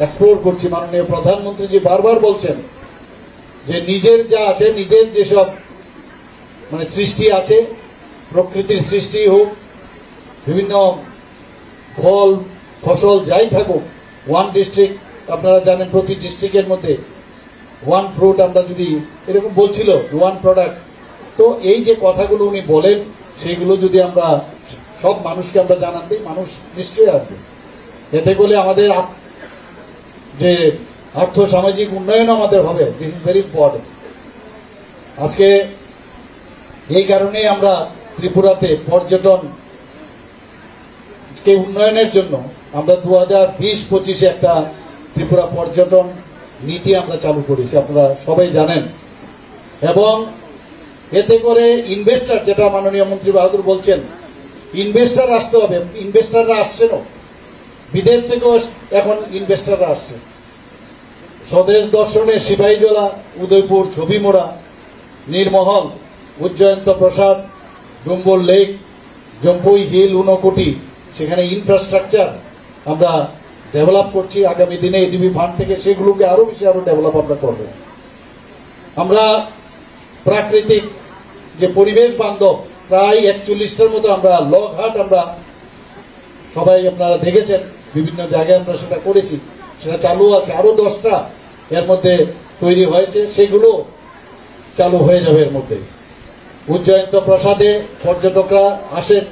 এক্সপ্লোর করছি, মাননীয় প্রধানমন্ত্রীজি বারবার বলছেন যে নিজের যা আছে, নিজের যেসব মানে সৃষ্টি আছে, প্রকৃতির সৃষ্টি হোক, বিভিন্ন ফল ফসল যাই থাকুক, ওয়ান ডিস্ট্রিক্ট, আপনারা জানেন প্রতি ডিস্ট্রিক্টের মধ্যে ওয়ান ফ্রুট, আমরা যদি এরকম বলছিল ওয়ান প্রোডাক্ট, তো এই যে কথাগুলো উনি বলেন সেইগুলো যদি আমরা সব মানুষকে আমরা জানান দিই, মানুষ নিশ্চয়ই আসবে। এতে করে আমাদের যে আর্থ সামাজিক উন্নয়ন আমাদের হবে, দিস ইজ ভেরি ইম্পর্টেন্ট। আজকে এই কারণে আমরা ত্রিপুরাতে পর্যটন ত্রিপুরাকে উন্নয়নের জন্য আমরা 2020-25 একটা ত্রিপুরা পর্যটন নীতি আমরা চালু করেছি, আপনারা সবাই জানেন। এবং এতে করে ইনভেস্টর, যেটা মাননীয় মন্ত্রী বাহাদুর বলছেন, ইনভেস্টর আসতে হবে। ইনভেস্টররা আসছে না, বিদেশ থেকেও এখন ইনভেস্টররা আসছে। স্বদেশ দর্শনে সিপাহীজলা, উদয়পুর, ছবিমোড়া, নীরমহল, উজ্জয়ন্ত প্রসাদ, ডুম্বুর লেক, জম্পুই হিল, ঊনকোটি, সেখানে ইনফ্রাস্ট্রাকচার আমরা ডেভেলপ করছি। আগামী দিনে এডিবি ফান্ড থেকে সেগুলোকে আরো বেশি ডেভেলপ আমরা করব। আমরা প্রাকৃতিক যে পরিবেশ বান্ধব প্রায় 41টার মতো আমরা লগহাট আমরা সবাই আপনারা দেখেছেন, বিভিন্ন জায়গায় আমরা সেটা করেছি, সেটা চালু আছে। আরো 10টা এর মধ্যে তৈরি হয়েছে, সেগুলো চালু হয়ে যাবে এর মধ্যে। উজ্জয়ন্ত প্রসাদে পর্যটকরা আসেন,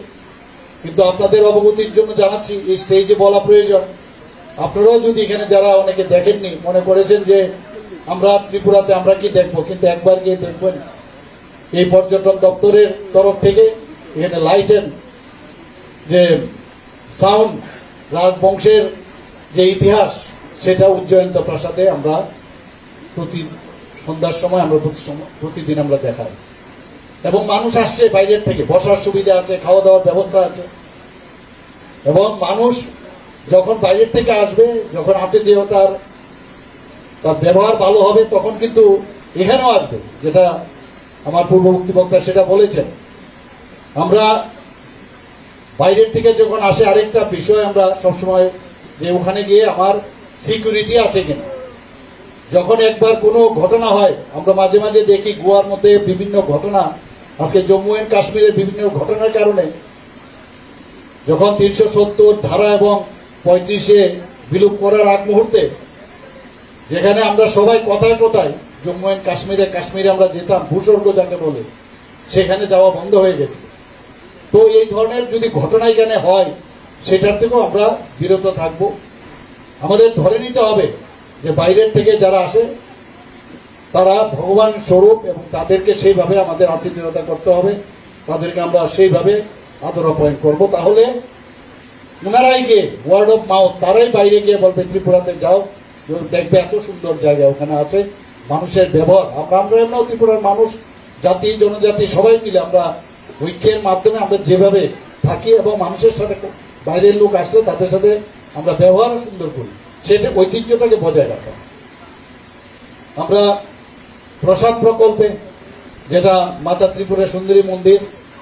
কিন্তু আপনাদের অবগতির জন্য জানাচ্ছি, এই স্টেজে বলা প্রয়োজন, আপনারাও যদি এখানে যারা অনেকে দেখেননি, মনে করেছেন যে আমরা ত্রিপুরাতে আমরা কি দেখবো, কিন্তু একবার গিয়ে দেখবেন এই পর্যটন দপ্তরের তরফ থেকে এখানে লাইট এন্ড যে সাউন্ড, রাজবংশের যে ইতিহাস, সেটা উজ্জয়ন্ত প্রাসাদে আমরা প্রতি সন্ধ্যার সময় আমরা প্রতিদিন আমরা দেখাই। এবং মানুষ আসছে বাইরের থেকে, বসার সুবিধা আছে, খাওয়া দাওয়ার ব্যবস্থা আছে। এবং মানুষ যখন বাইরের থেকে আসবে, যখন আতিথেয়তার তার ব্যবহার ভালো হবে, তখন কিন্তু এখানেও আসবে, যেটা আমার পূর্ববর্তী বক্তা সেটা বলেছেন। আমরা বাইরের থেকে যখন আসে, আরেকটা বিষয় আমরা সবসময় যে ওখানে গিয়ে আমার সিকিউরিটি আছে কিনা। যখন একবার কোনো ঘটনা হয়, আমরা মাঝে মাঝে দেখি গোয়ার মধ্যে বিভিন্ন ঘটনা, আজকে জম্মু এন্ড কাশ্মীরের বিভিন্ন ঘটনার কারণে যখন 370 ধারা এবং 35-এ বিলুপ করার আগ মুহূর্তে, যেখানে আমরা সবাই কথায় কথায় জম্মু এন্ড কাশ্মীরে আমরা যেতাম, ভূস্বর্গ যাকে বলে, সেখানে যাওয়া বন্ধ হয়ে গেছে। তো এই ধরনের যদি ঘটনা এখানে হয়, সেটার থেকেও আমরা বিরত থাকব। আমাদের ধরে নিতে হবে যে বাইরের থেকে যারা আসে তারা ভগবান স্বরূপ, এবং তাদেরকে সেইভাবে আমাদের আতিথেয়তা করতে হবে, তাদেরকে আমরা সেইভাবে আদর আপ্যায়ন করবো। তাহলে ওনারাই গিয়ে ওয়ার্ড অফ মাউথ, তারাই বাইরে গিয়ে বলবে ত্রিপুরাতে যাও, দেখবে এত সুন্দর জায়গা ওখানে আছে। মানুষের ব্যবহার, আমরা এমন ত্রিপুরার মানুষ, জাতি জনজাতি সবাই মিলে আমরা ঐক্যের মাধ্যমে আমরা যেভাবে থাকি, এবং মানুষের সাথে বাইরের লোক আসলে তাদের সাথে আমরা ব্যবহারও সুন্দর করি, সেটা ঐতিহ্যটাকে বজায় রাখা। আমরা প্রসাদ প্রকল্পে, যেটা মাতা ত্রিপুরা সুন্দরী মন্দির,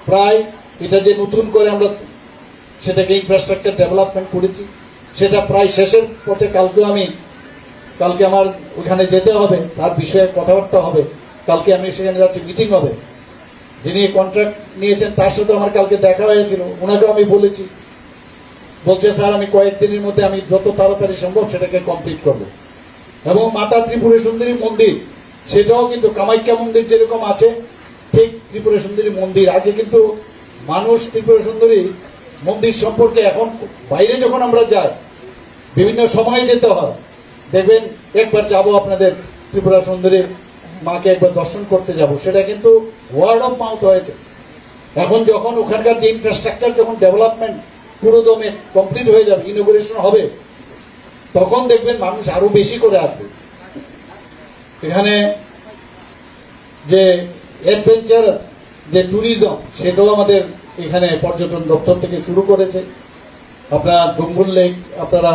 প্রায় এটা যে নতুন করে আমরা সেটাকে ইনফ্রাস্ট্রাকচার ডেভেলপমেন্ট করেছি, সেটা প্রায় শেষের পথে। কালকে আমার ওখানে যেতে হবে, তার বিষয়ে কথাবার্তা হবে। কালকে আমি সেখানে যাচ্ছি, মিটিং হবে। যিনি কন্ট্রাক্ট নিয়েছেন তার সাথে আমার কালকে দেখা হয়েছিল, ওনাকেও আমি বলেছি, বলছে স্যার আমি কয়েকদিনের মধ্যে আমি যত তাড়াতাড়ি সম্ভব সেটাকে কমপ্লিট করব। এবং মাতা ত্রিপুরা সুন্দরী মন্দির, সেটাও কিন্তু কামাখ্যা মন্দির যেরকম আছে, ঠিক ত্রিপুরা সুন্দরী মন্দির। আগে কিন্তু মানুষ ত্রিপুরা সুন্দরী মন্দির সম্পর্কে, এখন বাইরে যখন আমরা যাই, বিভিন্ন সময় যেতে হয়, দেখবেন একবার যাব আপনাদের ত্রিপুরা সুন্দরী মাকে একবার দর্শন করতে যাব, সেটা কিন্তু ওয়ার্ড অফ মাউথ হয়েছে। এখন যখন ওখানকার যে ইনফ্রাস্ট্রাকচার যখন ডেভেলপমেন্ট পুরো দমে কমপ্লিট হয়ে যাবে, ইনোগ্রেশন হবে, তখন দেখবেন মানুষ আরো বেশি করে আসবে। এখানে যে অ্যাডভেঞ্চার যে ট্যুরিজম, সেটাও আমাদের এখানে পর্যটন দপ্তর থেকে শুরু করেছে। আপনার ডুম্বুর লেক আপনারা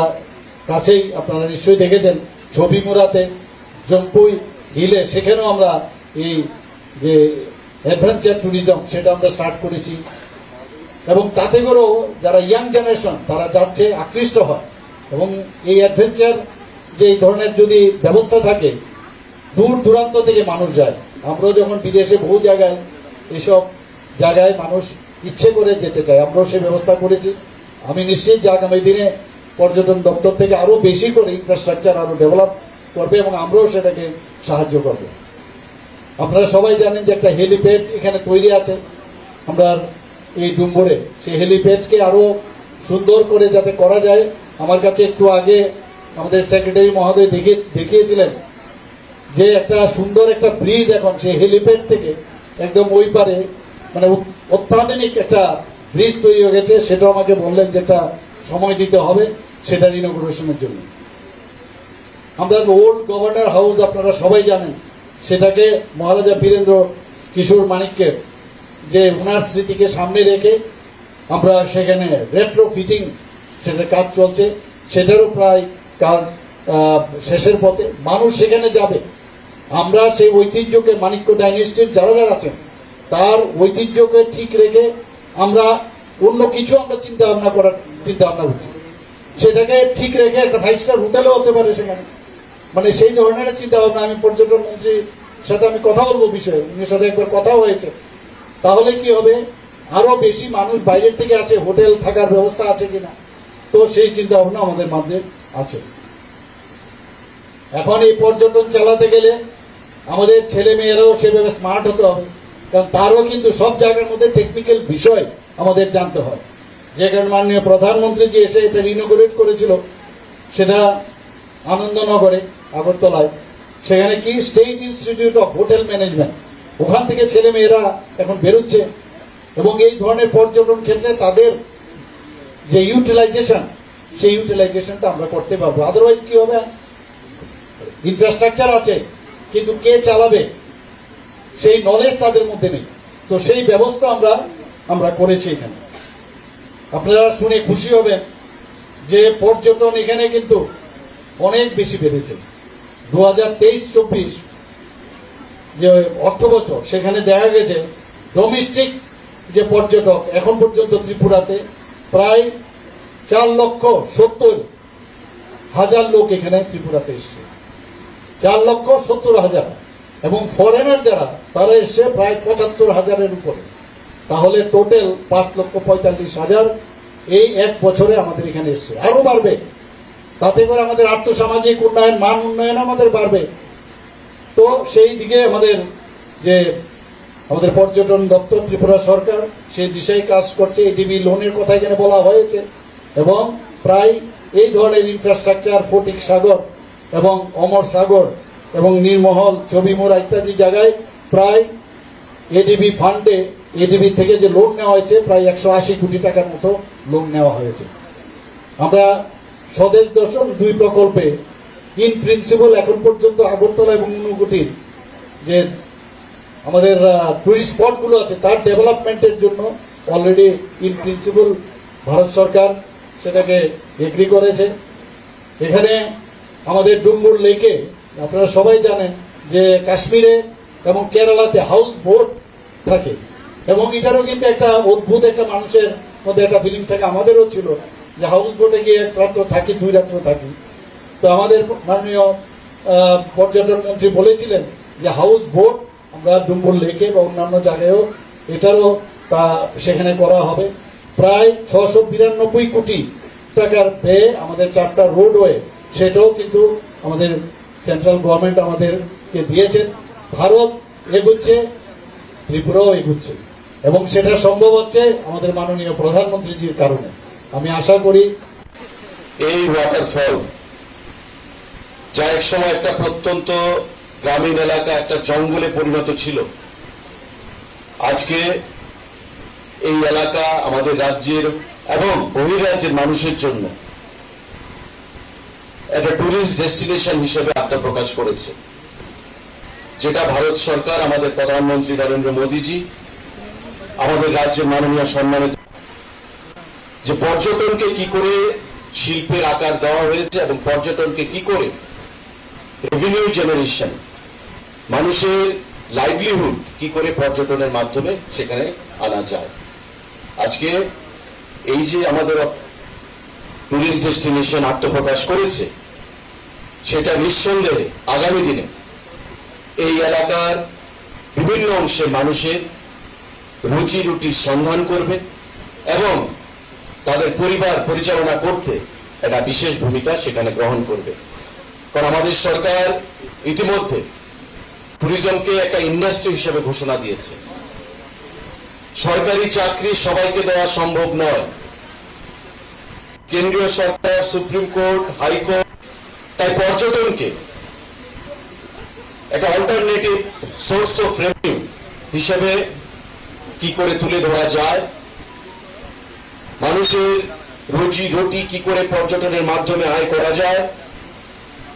কাছেই, আপনারা নিশ্চয়ই দেখেছেন, ছবিমুড়াতে, জম্পুই হিলে, সেখানেও আমরা এই যে অ্যাডভেঞ্চার ট্যুরিজম সেটা আমরা স্টার্ট করেছি। এবং তাতে করেও যারা ইয়াং জেনারেশন তারা যাচ্ছে, আকৃষ্ট হয়। এবং এই অ্যাডভেঞ্চার যে এই ধরনের যদি ব্যবস্থা থাকে, দূর দূরান্ত থেকে মানুষ যায়। আমরাও যখন বিদেশে বহু জায়গায়, এসব জায়গায় মানুষ ইচ্ছে করে যেতে চায়, আমরাও সেই ব্যবস্থা করেছি। আমি নিশ্চিত যে আগামী দিনে পর্যটন দপ্তর থেকে আরো বেশি করে ইনফ্রাস্ট্রাকচার আরো ডেভেলপ করবে, এবং আমরাও সেটাকে সাহায্য করব। আপনারা সবাই জানেন যে একটা হেলিপ্যাড এখানে তৈরি আছে আমরা এই ডুম্বুরে, সেই হেলিপ্যাডকে আরো সুন্দর করে যাতে করা যায়। আমার কাছে একটু আগে আমাদের সেক্রেটারি মহোদয় দেখিয়েছিলেন যে একটা সুন্দর একটা ব্রিজ এখন সেই হেলিপ্যাড থেকে একদম ওই পারে, মানে অত্যাধুনিক একটা ব্রিজ তৈরি হয়ে গেছে। সেটাও আমাকে বললেন, যেটা সময় দিতে হবে সেটার ইনগুরেশনের জন্য। আমরা ওল্ড গভর্নর হাউস আপনারা সবাই জানেন, সেটাকে মহারাজা বীরেন্দ্র কিশোর মানিক্যের যে ওনার স্মৃতিকে সামনে রেখে আমরা সেখানে রেট্রো ফিটিং সেটার কাজ চলছে, সেটারও প্রায় কাজ শেষের পথে। মানুষ সেখানে যাবে, আমরা সেই ঐতিহ্যকে মানিক্য ডাইনেস্টির যারা যারা আছেন তার ঐতিহ্যকে ঠিক রেখে আমরা অন্য কিছু আমরা চিন্তা ভাবনা করছি, সেটাকে ঠিক রেখে একটা 5 স্টার হোটেলও হতে পারে সেখানে, মানে সেই ধরনের চিন্তা ভাবনা। আমি পর্যটন মন্ত্রীর সাথে আমি কথা বলবো বিষয়ে, উনির সাথে একবার কথা হয়েছে। তাহলে কি হবে, আরো বেশি মানুষ বাইরের থেকে আছে, হোটেল থাকার ব্যবস্থা আছে কিনা, তো সেই চিন্তা ভাবনা আমাদের মধ্যে আছে। এখন এই পর্যটন চালাতে গেলে আমাদের ছেলে মেয়েরাও সেভাবে স্মার্ট হতে হবে, কারণ তারও কিন্তু সব জায়গার মধ্যে টেকনিক্যাল বিষয় আমাদের জানতে হয়। যেখানে মাননীয় প্রধানমন্ত্রী যে এসে এটা ইনগুরেট করেছিল সেটা আনন্দনগরে আগরতলায়, সেখানে কি state institute of hotel management, ওখান থেকে ছেলে মেয়েরা এখন বেরোচ্ছে এবং এই ধরনের পর্যটন ক্ষেত্রে তাদের যে ইউটিলাইজেশন, সেই ইউটিলাইজেশনটা আমরা করতে পারবো। আদারওয়াইজ কি হবে, ইনফ্রাস্ট্রাকচার আছে কিন্তু কে চালাবে সেই নলেজ তাদের মধ্যে নেই, তো সেই ব্যবস্থা আমরা করেছি এখানে। আপনারা শুনে খুশি হবেন যে পর্যটন এখানে কিন্তু অনেক বেশি বেড়েছে। 2023-24 যে অর্থ বছর, সেখানে দেখা গেছে ডোমেস্টিক যে পর্যটক এখন পর্যন্ত ত্রিপুরাতে প্রায় 4,70,000 লোক এখানে ত্রিপুরাতে এসছে, 4,70,000, এবং ফরেনার যারা তারা এসছে প্রায় 75,000-এর উপরে। তাহলে টোটাল 5,45,000 এই এক বছরে আমাদের এখানে এসছে, আরো বাড়বে। তাতে করে আমাদের আর্থসামাজিক উন্নয়ন, মান উন্নয়ন আমাদের বাড়বে। তো সেই দিকে আমাদের পর্যটন দপ্তর ত্রিপুরা সরকার সেই দিশায় কাজ করছে। এডিবি লোনের কথা এখানে বলা হয়েছে, এবং প্রায় এই ধরনের ইনফ্রাস্ট্রাকচার ফটিক সাগর এবং অমর সাগর এবং নীরমহল, ছবিমোড়া ইত্যাদি জায়গায় প্রায় এডিবি ফান্ডে, এডিবি থেকে যে লোন নেওয়া হয়েছে প্রায় 180 কোটি টাকার মতো লোন নেওয়া হয়েছে। আমরা স্বদেশ দর্শন 2 প্রকল্পে ইন প্রিন্সিপাল এখন পর্যন্ত আগরতলা এবং ঊনকোটির যে আমাদের টুরিস্ট স্পটগুলো আছে তার ডেভেলপমেন্টের জন্য অলরেডি ইন প্রিন্সিপাল ভারত সরকার সেটাকে এগ্রি করেছে। এখানে আমাদের ডুম্বুর লেকে আপনারা সবাই জানেন যে কাশ্মীরে এবং কেরালাতে হাউস বোট থাকে, এবং এটারও কিন্তু একটা অদ্ভুত একটা মানুষের মধ্যে একটা ফিলিংস থাকে, আমাদেরও ছিল যে হাউস বোটে গিয়ে 1 রাত্র থাকি, 2 রাত্র থাকি। তো আমাদের মাননীয় পর্যটন মন্ত্রী বলেছিলেন যে হাউস বোট আমরা ডুম্বুর লেকে বা অন্যান্য জায়গায়ও এটারও সেখানে করা হবে। প্রায় 692 কোটি টাকার ব্যয়ে আমাদের 4টা রোডওয়ে, সেটাও কিন্তু আমাদের সেন্ট্রাল গভর্নমেন্ট আমাদেরকে দিয়েছেন। ভারত এগুচ্ছে, ত্রিপুরাও এগুচ্ছে, এবং সেটা সম্ভব হচ্ছে আমাদের মাননীয় প্রধানমন্ত্রীজির কারণে। আমি আশা করি এই ওয়াটারফল, যা এক সময় একটা প্রত্যন্ত গ্রামীণ এলাকা, একটা জঙ্গলে পরিণত ছিল, আজকে এই এলাকা আমাদের রাজ্যের এবং বহির্রাজ্যের মানুষের জন্য একটা টুরিস্ট ডেস্টিনেশন হিসেবে আত্মপ্রকাশ করেছে, যেটা ভারত সরকার, আমাদের প্রধানমন্ত্রী নরেন্দ্র মোদীজি, আমাদের রাজ্যের মাননীয় সম্মানিত, যে পর্যটনকে কি করে শিল্পের আকার দেওয়া হয়েছে এবং পর্যটনকে কি করে রেভিনিউ জেনারেশন, মানুষের লাইভলিহুড কি করে পর্যটনের মাধ্যমে সেখানে আনা যায়। আজকে এই যে আমাদের টুরিস্ট ডেস্টিনেশন আত্মপ্রকাশ করেছে, সেটা নিঃসন্দেহে আগামী দিনে এই এলাকার বিভিন্ন অংশের মানুষের রুজি রুটির সন্ধান করবে এবং তাদের পরিবার পরিচালনা করতে একটা বিশেষ ভূমিকা সেখানে গ্রহণ করবে। কারণ আমাদের সরকার ইতিমধ্যে ট্যুরিজমকে একটা ইন্ডাস্ট্রি হিসেবে ঘোষণা দিয়েছে। সরকারি চাকরি সবাইকে দেওয়া সম্ভব নয়, কেন্দ্রীয় সরকার, সুপ্রিম কোর্ট, হাইকোর্ট তাই পর্যটনকে একটা অল্টারনেটিভ সোর্স অফ রেভিনিউ হিসেবে কি করে তুলে ধরা যায়, মানুষের রুজি রুটি কি করে পর্যটনের মাধ্যমে আয় করা যায়,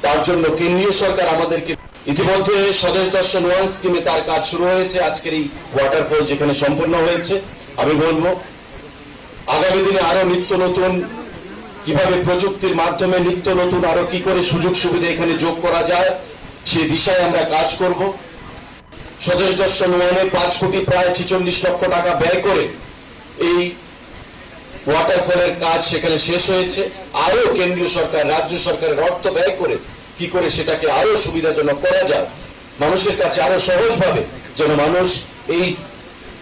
তার জন্য কেন্দ্রীয় সরকার আমাদেরকে ইতিমধ্যে স্বদেশ দর্শন 1 স্কিমে তার কাজ শুরু হয়েছে। আজকের এই ওয়াটারফল যেখানে সম্পন্ন হয়েছে, আমি বলবো আগামী দিনে আরো নিত্য নতুন কিভাবে প্রযুক্তির মাধ্যমে নিত্য নতুন আরো কি করে সুযোগ সুবিধা এখানে যোগ করা যায় সে দিশায় আমরা কাজ করব। স্বদেশ দর্শন 1-এ 5 কোটি প্রায় 46 লক্ষ টাকা ব্যয় করে এই ওয়াটারফলের কাজ সেখানে শেষ হয়েছে। আরো কেন্দ্রীয় সরকার রাজ্য সরকারের অর্থ ব্যয় করে কি করে সেটাকে আরো সুবিধাজনক করা যায়, মানুষের কাছে আরো সহজভাবে যেন মানুষ এই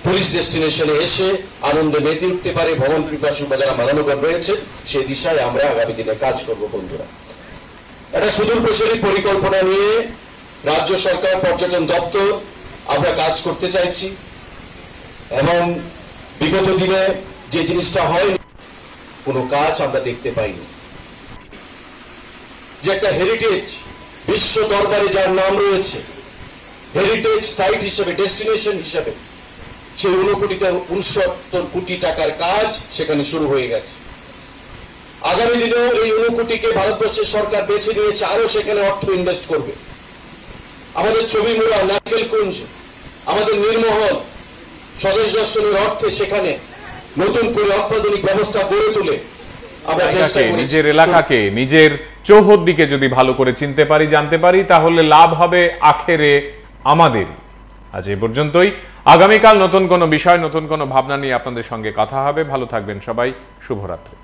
টুরিস্ট ডেস্টিনেশনে এসে আনন্দে মেতে উঠতে পারে। ভ্রমণ পিপাসু বা যারা মানবগর রয়েছে সেই দিশায় আমরা আগামী দিনে কাজ করব। বন্ধুরা, একটা সুদূর প্রসারী পরিকল্পনা নিয়ে রাজ্য সরকার পর্যটন দপ্তর আমরা কাজ করতে চাইছি এবং বিগত দিনে যে জিনিসটা হয়নি, কোনো কাজ আমরা দেখতে পাইনি। যে একটা হেরিটেজ বিশ্ব দরবারে যার নাম রয়েছে, হেরিটেজ সাইট হিসেবে ডেস্টিনেশন হিসেবে সেই 69 কোটি টাকার কাজ সেখানে শুরু হয়ে গেছে। আগামী দিনেও এই 69 কোটিকে ভারতবর্ষের সরকার বেছে নিয়েছে, আরো সেখানে অর্থ ইনভেস্ট করবে। আমাদের ছবিমুড়া নারকেলকুঞ্জ, আমাদের নীরমহল, স্বদেশ দর্শনের অর্থে সেখানে নতুন করে অত্যাধুনিক ব্যবস্থা গড়ে তুলে আমরা চেষ্টা করি নিজের এলাকাকে নিজের চৌহদ্দিকে যদি ভালো করে চিনতে পারি, জানতে পারি, তাহলে লাভ হবে আখেরে আমাদের। আজ এই পর্যন্তই। আগামীকাল নতুন কোনো বিষয়, নতুন কোনো ভাবনা নিয়ে আপনাদের সঙ্গে কথা হবে। ভালো থাকবেন সবাই। শুভরাত্রি।